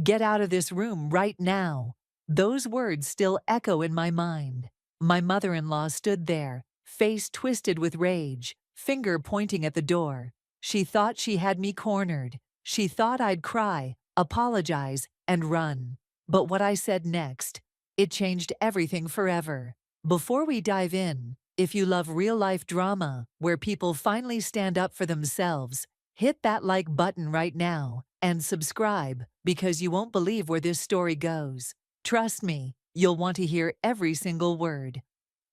"Get out of this room right now." Those words still echo in my mind. My mother-in-law stood there, face twisted with rage, finger pointing at the door. She thought she had me cornered. She thought I'd cry, apologize, and run. But what I said next, it changed everything forever. Before we dive in, if you love real-life drama where people finally stand up for themselves, hit that like button right now and subscribe because you won't believe where this story goes. Trust me, you'll want to hear every single word.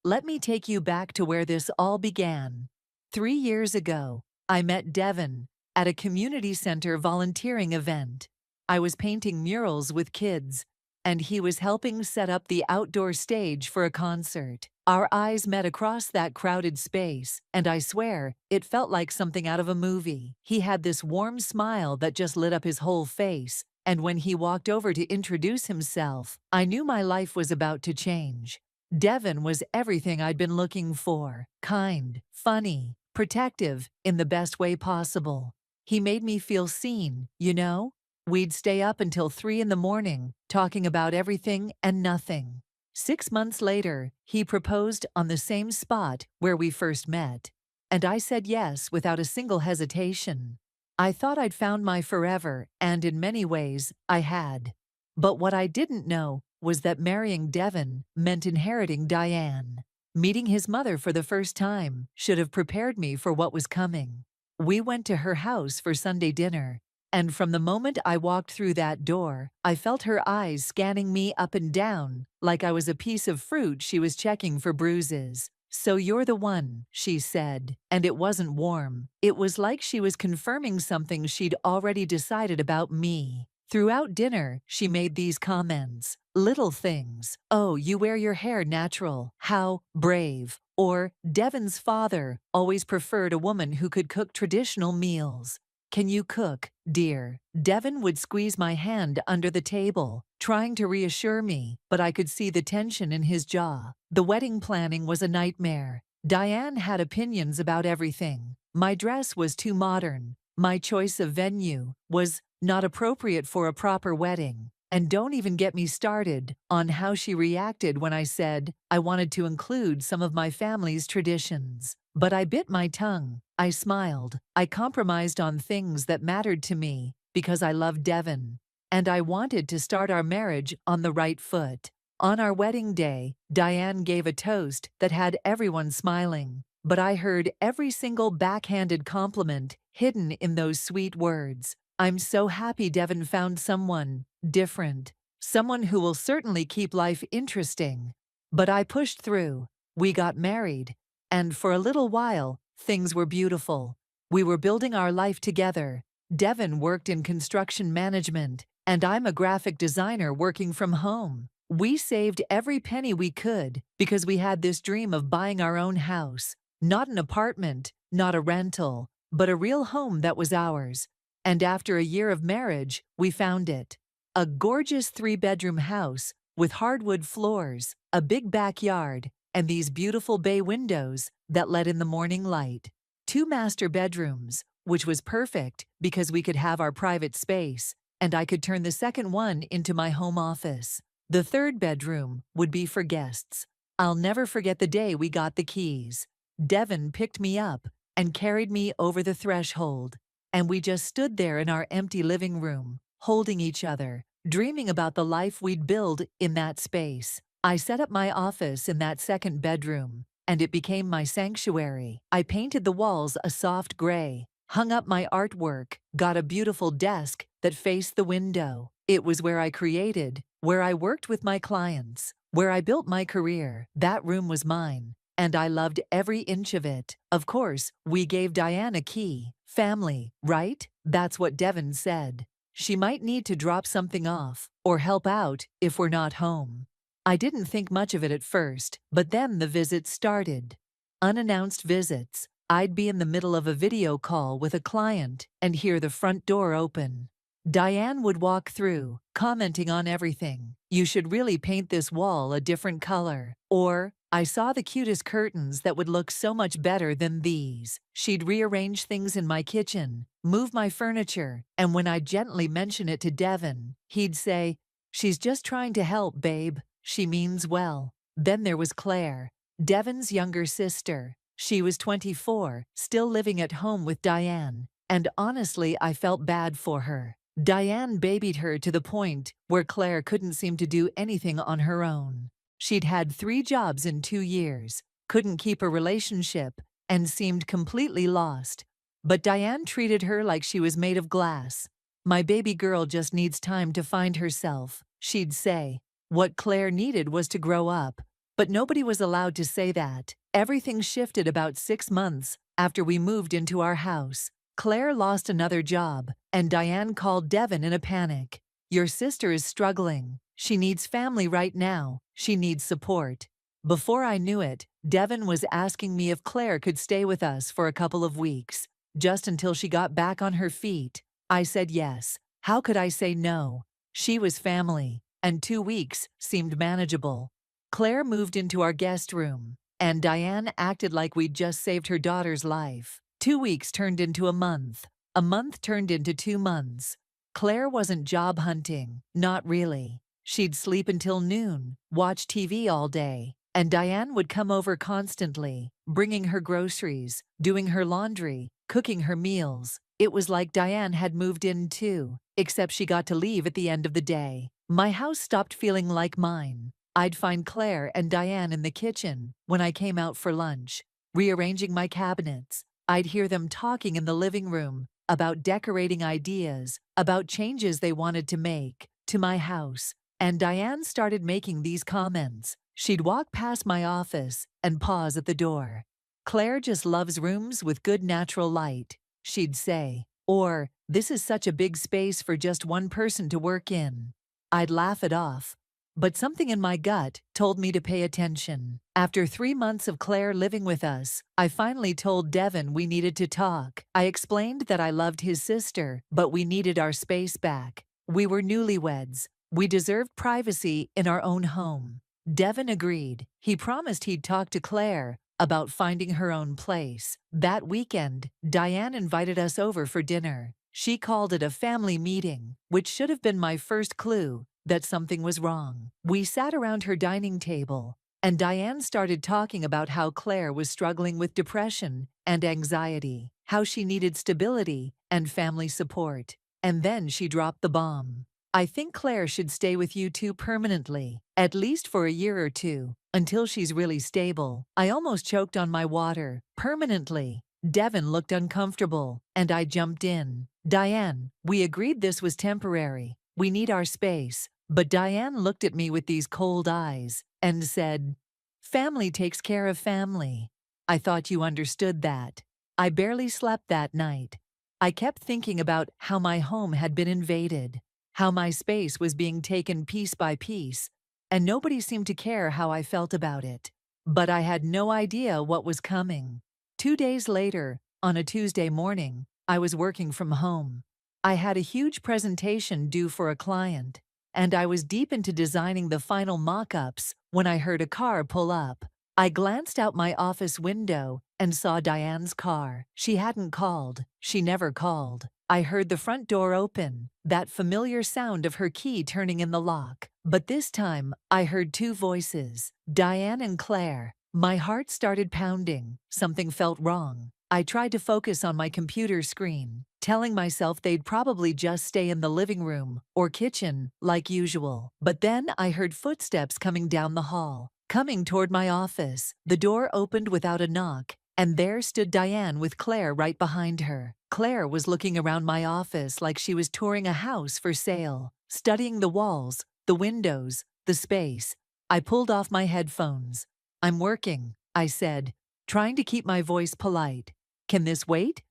Let me take you back to where this all began. 3 years ago, I met Devin at a community center volunteering event. I was painting murals with kids, and he was helping set up the outdoor stage for a concert. Our eyes met across that crowded space, and I swear, it felt like something out of a movie. He had this warm smile that just lit up his whole face, and when he walked over to introduce himself, I knew my life was about to change. Devin was everything I'd been looking for: kind, funny, protective, in the best way possible. He made me feel seen, you know? We'd stay up until 3 in the morning, talking about everything and nothing. 6 months later, he proposed on the same spot where we first met. And I said yes without a single hesitation. I thought I'd found my forever, and in many ways, I had. But what I didn't know was that marrying Devin meant inheriting Diane. Meeting his mother for the first time should have prepared me for what was coming. We went to her house for Sunday dinner, and from the moment I walked through that door, I felt her eyes scanning me up and down like I was a piece of fruit she was checking for bruises. "So you're the one," she said, and it wasn't warm. It was like she was confirming something she'd already decided about me. Throughout dinner, she made these comments. Little things. "Oh, you wear your hair natural. How brave." Or, "Devin's father always preferred a woman who could cook traditional meals. Can you cook, dear?" Devin would squeeze my hand under the table, trying to reassure me, but I could see the tension in his jaw. The wedding planning was a nightmare. Diane had opinions about everything. My dress was too modern. My choice of venue was not appropriate for a proper wedding. And don't even get me started on how she reacted when I said I wanted to include some of my family's traditions. But I bit my tongue. I smiled. I compromised on things that mattered to me because I loved Devin. And I wanted to start our marriage on the right foot. On our wedding day, Diane gave a toast that had everyone smiling. But I heard every single backhanded compliment hidden in those sweet words. "I'm so happy Devin found someone different. Someone who will certainly keep life interesting." But I pushed through. We got married. And for a little while, things were beautiful. We were building our life together. Devin worked in construction management, and I'm a graphic designer working from home. We saved every penny we could because we had this dream of buying our own house. Not an apartment, not a rental, but a real home that was ours. And after a year of marriage, we found it. A gorgeous 3-bedroom house with hardwood floors, a big backyard, and these beautiful bay windows that let in the morning light. 2 master bedrooms, which was perfect because we could have our private space, and I could turn the second one into my home office. The 3rd bedroom would be for guests. I'll never forget the day we got the keys. Devin picked me up and carried me over the threshold, and we just stood there in our empty living room, holding each other, dreaming about the life we'd build in that space. I set up my office in that 2nd bedroom, and it became my sanctuary. I painted the walls a soft gray, hung up my artwork, got a beautiful desk that faced the window. It was where I created, where I worked with my clients, where I built my career. That room was mine, and I loved every inch of it. Of course, we gave Diane a key. Family, right? That's what Devin said. She might need to drop something off or help out if we're not home. I didn't think much of it at first, but then the visits started. Unannounced visits. I'd be in the middle of a video call with a client and hear the front door open. Diane would walk through, commenting on everything. "You should really paint this wall a different color." Or, I saw the cutest curtains that would look so much better than these. She'd rearrange things in my kitchen, move my furniture, and when I'd gently mention it to Devin, he'd say, "She's just trying to help, babe. She means well." Then there was Claire, Devin's younger sister. She was 24, still living at home with Diane, and honestly, I felt bad for her. Diane babied her to the point where Claire couldn't seem to do anything on her own. She'd had 3 jobs in 2 years, couldn't keep a relationship, and seemed completely lost. But Diane treated her like she was made of glass. "My baby girl just needs time to find herself," she'd say. What Claire needed was to grow up, but nobody was allowed to say that. Everything shifted about 6 months after we moved into our house. Claire lost another job, and Diane called Devin in a panic. "Your sister is struggling. She needs family right now. She needs support." Before I knew it, Devin was asking me if Claire could stay with us for a couple of weeks, just until she got back on her feet. I said yes. How could I say no? She was family, and 2 weeks seemed manageable. Claire moved into our guest room, and Diane acted like we'd just saved her daughter's life. 2 weeks turned into a month. A month turned into 2 months. Claire wasn't job hunting, not really. She'd sleep until noon, watch TV all day, and Diane would come over constantly, bringing her groceries, doing her laundry, cooking her meals. It was like Diane had moved in too, except she got to leave at the end of the day. My house stopped feeling like mine. I'd find Claire and Diane in the kitchen when I came out for lunch, rearranging my cabinets. I'd hear them talking in the living room about decorating ideas, about changes they wanted to make to my house. And Diane started making these comments. She'd walk past my office and pause at the door. "Claire just loves rooms with good natural light," she'd say. Or, "This is such a big space for just one person to work in." I'd laugh it off, but something in my gut told me to pay attention. After 3 months of Claire living with us, I finally told Devin we needed to talk. I explained that I loved his sister, but we needed our space back. We were newlyweds. We deserved privacy in our own home. Devin agreed. He promised he'd talk to Claire about finding her own place. That weekend, Diane invited us over for dinner. She called it a family meeting, which should have been my first clue that something was wrong. We sat around her dining table, and Diane started talking about how Claire was struggling with depression and anxiety, how she needed stability and family support. And then she dropped the bomb. "I think Claire should stay with you two permanently, at least for a year or two, until she's really stable." I almost choked on my water. Permanently. Devin looked uncomfortable, and I jumped in. "Diane, we agreed this was temporary. We need our space." But Diane looked at me with these cold eyes and said, "Family takes care of family." I thought you understood that. I barely slept that night. I kept thinking about how my home had been invaded, how my space was being taken piece by piece, and nobody seemed to care how I felt about it. But I had no idea what was coming. 2 days later, on a Tuesday morning, I was working from home. I had a huge presentation due for a client, and I was deep into designing the final mock-ups when I heard a car pull up. I glanced out my office window and saw Diane's car. She hadn't called. She never called. I heard the front door open, that familiar sound of her key turning in the lock. But this time, I heard 2 voices, Diane and Claire. My heart started pounding. Something felt wrong. I tried to focus on my computer screen, telling myself they'd probably just stay in the living room or kitchen like usual. But then I heard footsteps coming down the hall, coming toward my office. The door opened without a knock, and there stood Diane with Claire right behind her. Claire was looking around my office like she was touring a house for sale, studying the walls, the windows, the space. I pulled off my headphones. "I'm working," I said, trying to keep my voice polite. "Can this wait?"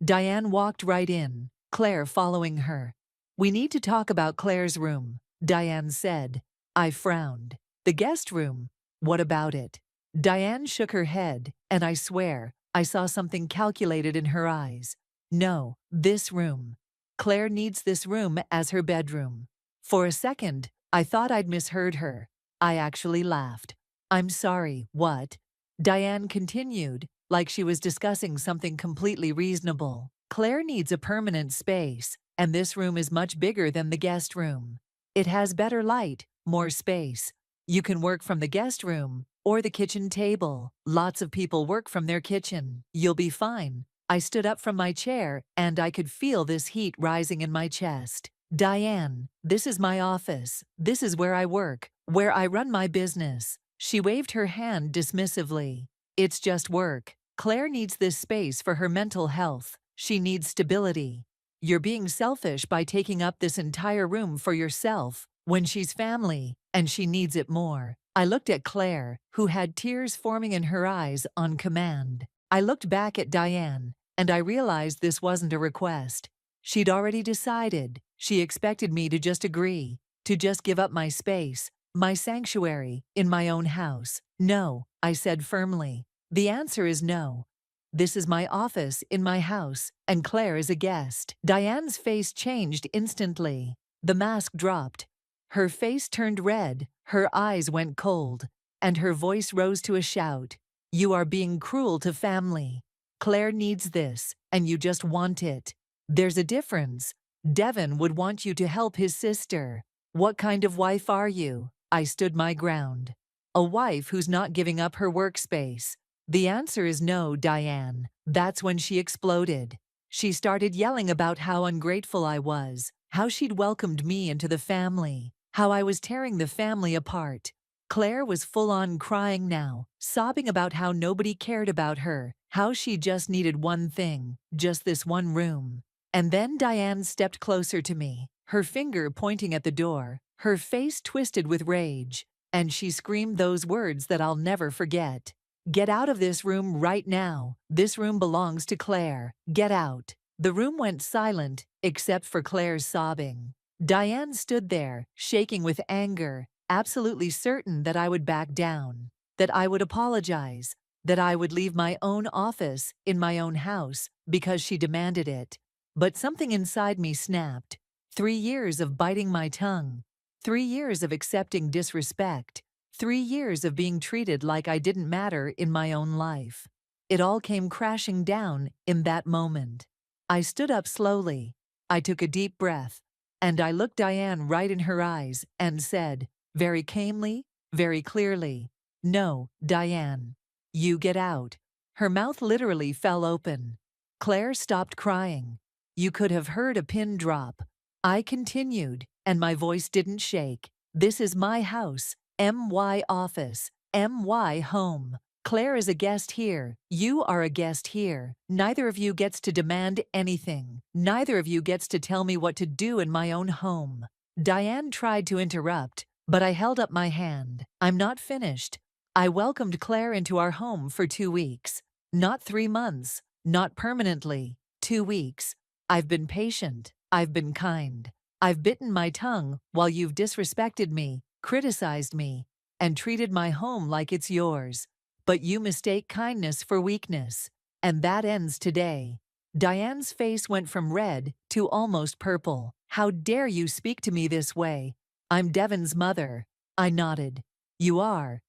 Diane walked right in, Claire following her. "We need to talk about Claire's room," Diane said. I frowned. "The guest room? What about it?" Diane shook her head, and I swear, I saw something calculated in her eyes. "No, this room. Claire needs this room as her bedroom." For a second, I thought I'd misheard her. I actually laughed. I'm sorry, what? Diane continued, like she was discussing something completely reasonable. Claire needs a permanent space, and this room is much bigger than the guest room. It has better light, more space. You can work from the guest room or the kitchen table. Lots of people work from their kitchen. You'll be fine. I stood up from my chair, and I could feel this heat rising in my chest. Diane, this is my office. This is where I work, where I run my business. She waved her hand dismissively. It's just work. Claire needs this space for her mental health. She needs stability. You're being selfish by taking up this entire room for yourself when she's family and she needs it more. I looked at Claire, who had tears forming in her eyes on command. I looked back at Diane, and I realized this wasn't a request. She'd already decided. She expected me to just agree, to just give up my space, my sanctuary, in my own house. No, I said firmly. The answer is no. This is my office in my house, and Claire is a guest. Diane's face changed instantly. The mask dropped. Her face turned red, her eyes went cold, and her voice rose to a shout. You are being cruel to family. Claire needs this, and you just want it. There's a difference. Devin would want you to help his sister. What kind of wife are you? I stood my ground. A wife who's not giving up her workspace. The answer is no, Diane. That's when she exploded. She started yelling about how ungrateful I was, how she'd welcomed me into the family, how I was tearing the family apart. Claire was full-on crying now, sobbing about how nobody cared about her, how she just needed one thing, just this one room. And then Diane stepped closer to me, her finger pointing at the door, her face twisted with rage, and she screamed those words that I'll never forget. Get out of this room right now. This room belongs to Claire. Get out. The room went silent, except for Claire's sobbing. Diane stood there, shaking with anger, absolutely certain that I would back down, that I would apologize, that I would leave my own office in my own house because she demanded it. But something inside me snapped. 3 years of biting my tongue. 3 years of accepting disrespect. 3 years of being treated like I didn't matter in my own life. It all came crashing down in that moment. I stood up slowly. I took a deep breath, and I looked Diane right in her eyes and said, very calmly, very clearly, "No, Diane. You get out." Her mouth literally fell open. Claire stopped crying. You could have heard a pin drop. I continued, and my voice didn't shake. This is my house, my office, my home. Claire is a guest here. You are a guest here. Neither of you gets to demand anything. Neither of you gets to tell me what to do in my own home. Diane tried to interrupt, but I held up my hand. I'm not finished. I welcomed Claire into our home for 2 weeks. Not 3 months. Not permanently. 2 weeks. I've been patient. I've been kind. I've bitten my tongue while you've disrespected me, criticized me, and treated my home like it's yours. But you mistake kindness for weakness, and that ends today. Diane's face went from red to almost purple. How dare you speak to me this way? I'm Devin's mother. I nodded. You are.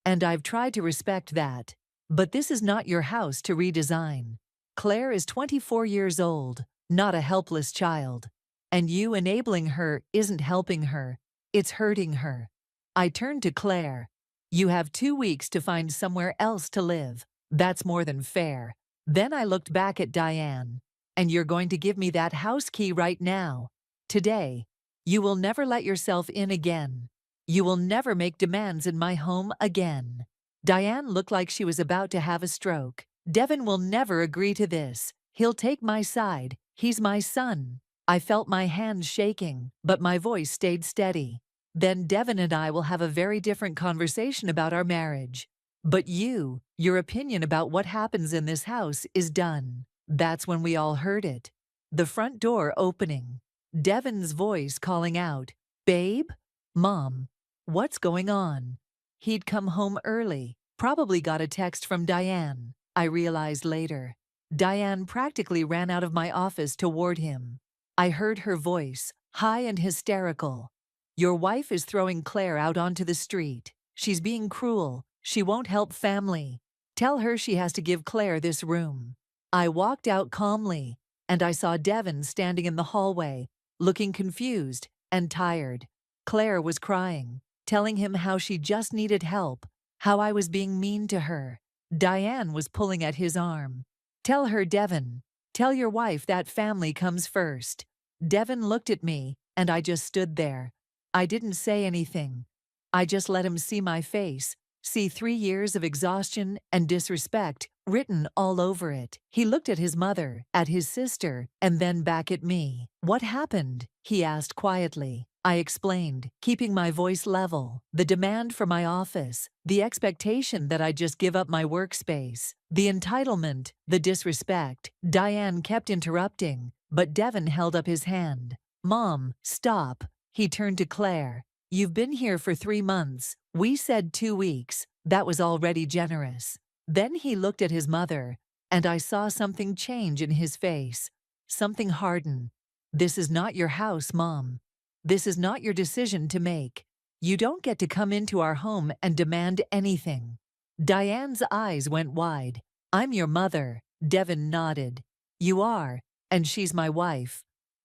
And I've tried to respect that. But this is not your house to redesign. Claire is 24 years old, not a helpless child. And you enabling her isn't helping her. It's hurting her. I turned to Claire. You have 2 weeks to find somewhere else to live. That's more than fair. Then I looked back at Diane. And you're going to give me that house key right now. Today. You will never let yourself in again. You will never make demands in my home again. Diane looked like she was about to have a stroke. Devin will never agree to this. He'll take my side. He's my son. I felt my hands shaking, but my voice stayed steady. Then Devin and I will have a very different conversation about our marriage. But your opinion about what happens in this house is done. That's when we all heard it. The front door opening. Devin's voice calling out, "Babe? Mom, what's going on?" He'd come home early, probably got a text from Diane, I realized later. Diane practically ran out of my office toward him. I heard her voice, high and hysterical. "Your wife is throwing Claire out onto the street. She's being cruel. She won't help family. Tell her she has to give Claire this room." I walked out calmly, and I saw Devin standing in the hallway, looking confused and tired. Claire was crying, telling him how she just needed help, how I was being mean to her. Diane was pulling at his arm. "Tell her, Devin. Tell your wife that family comes first." Devin looked at me, and I just stood there. I didn't say anything. I just let him see my face, see 3 years of exhaustion and disrespect written all over it. He looked at his mother, at his sister, and then back at me. "What happened?" he asked quietly. I explained, keeping my voice level. The demand for my office, the expectation that I just give up my workspace, the entitlement, the disrespect. Diane kept interrupting, but Devin held up his hand. "Mom, stop." He turned to Claire. "You've been here for 3 months. We said 2 weeks. That was already generous." Then he looked at his mother, and I saw something change in his face. Something harden. "This is not your house, Mom. This is not your decision to make. You don't get to come into our home and demand anything." Diane's eyes went wide. "I'm your mother." Devin nodded. "You are, and she's my wife.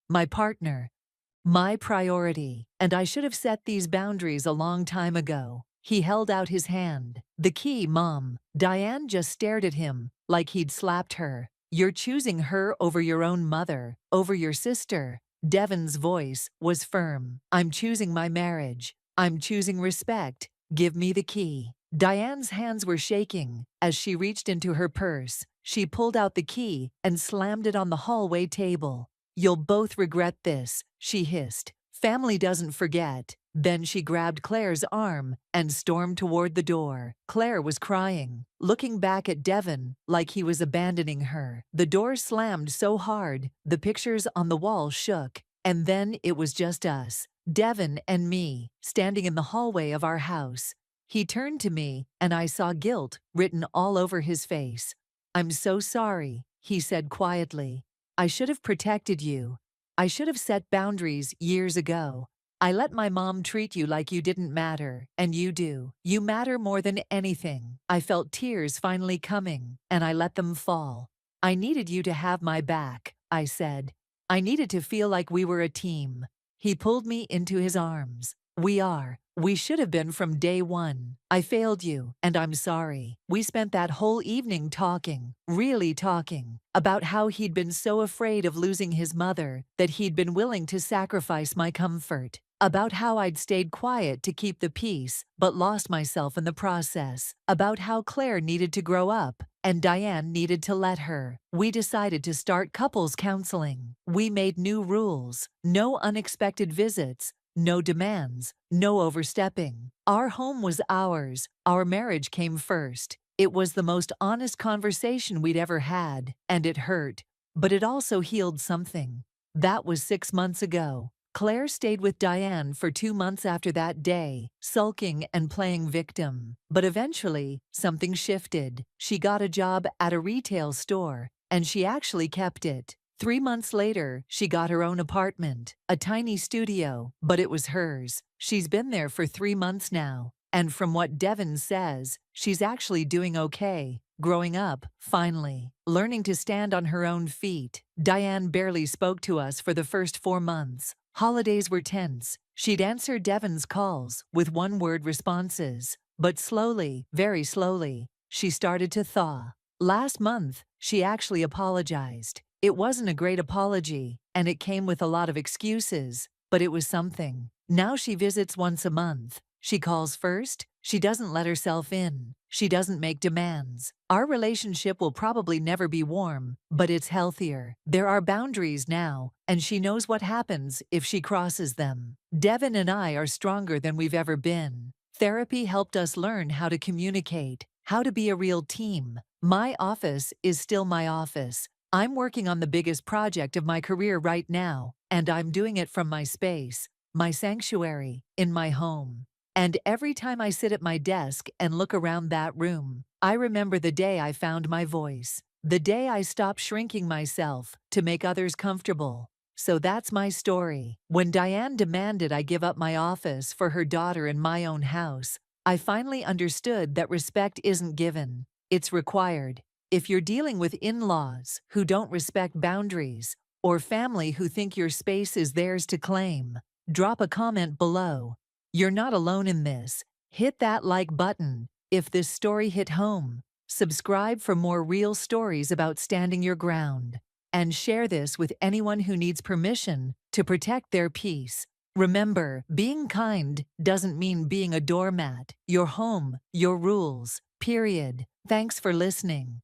My partner. My priority, and I should have set these boundaries a long time ago." He held out his hand. "The key, Mom." Diane just stared at him, like he'd slapped her. "You're choosing her over your own mother, over your sister." Devin's voice was firm. "I'm choosing my marriage. I'm choosing respect. Give me the key." Diane's hands were shaking as she reached into her purse. She pulled out the key and slammed it on the hallway table. "You'll both regret this," she hissed. "Family doesn't forget." Then she grabbed Claire's arm and stormed toward the door. Claire was crying, looking back at Devin like he was abandoning her. The door slammed so hard, the pictures on the wall shook. And then it was just us, Devin and me, standing in the hallway of our house. He turned to me, and I saw guilt written all over his face. "I'm so sorry," he said quietly. "I should have protected you. I should have set boundaries years ago. I let my mom treat you like you didn't matter, and you do. You matter more than anything." I felt tears finally coming, and I let them fall. "I needed you to have my back," I said. "I needed to feel like we were a team." He pulled me into his arms. "We are. We should have been from day one. I failed you, and I'm sorry." We spent that whole evening talking, really talking, about how he'd been so afraid of losing his mother that he'd been willing to sacrifice my comfort. About how I'd stayed quiet to keep the peace, but lost myself in the process. About how Claire needed to grow up, and Diane needed to let her. We decided to start couples counseling. We made new rules. No unexpected visits. No demands. No overstepping. Our home was ours. Our marriage came first. It was the most honest conversation we'd ever had, and it hurt. But it also healed something. That was 6 months ago. Claire stayed with Diane for 2 months after that day, sulking and playing victim. But eventually, something shifted. She got a job at a retail store, and she actually kept it. 3 months later, she got her own apartment, a tiny studio, but it was hers. She's been there for 3 months now, and from what Devin says, she's actually doing okay. Growing up, finally, learning to stand on her own feet. Diane barely spoke to us for the first 4 months. Holidays were tense. She'd answer Devin's calls with one-word responses. But slowly, very slowly, she started to thaw. Last month, she actually apologized. It wasn't a great apology, and it came with a lot of excuses, but it was something. Now she visits once a month. She calls first. She doesn't let herself in. She doesn't make demands. Our relationship will probably never be warm, but it's healthier. There are boundaries now, and she knows what happens if she crosses them. Devin and I are stronger than we've ever been. Therapy helped us learn how to communicate, how to be a real team. My office is still my office. I'm working on the biggest project of my career right now, and I'm doing it from my space, my sanctuary, in my home. And every time I sit at my desk and look around that room, I remember the day I found my voice, the day I stopped shrinking myself to make others comfortable. So that's my story. When Diane demanded I give up my office for her daughter in my own house, I finally understood that respect isn't given, it's required. If you're dealing with in-laws who don't respect boundaries, or family who think your space is theirs to claim, drop a comment below. You're not alone in this. Hit that like button if this story hit home. Subscribe for more real stories about standing your ground. And share this with anyone who needs permission to protect their peace. Remember, being kind doesn't mean being a doormat. Your home, your rules, period. Thanks for listening.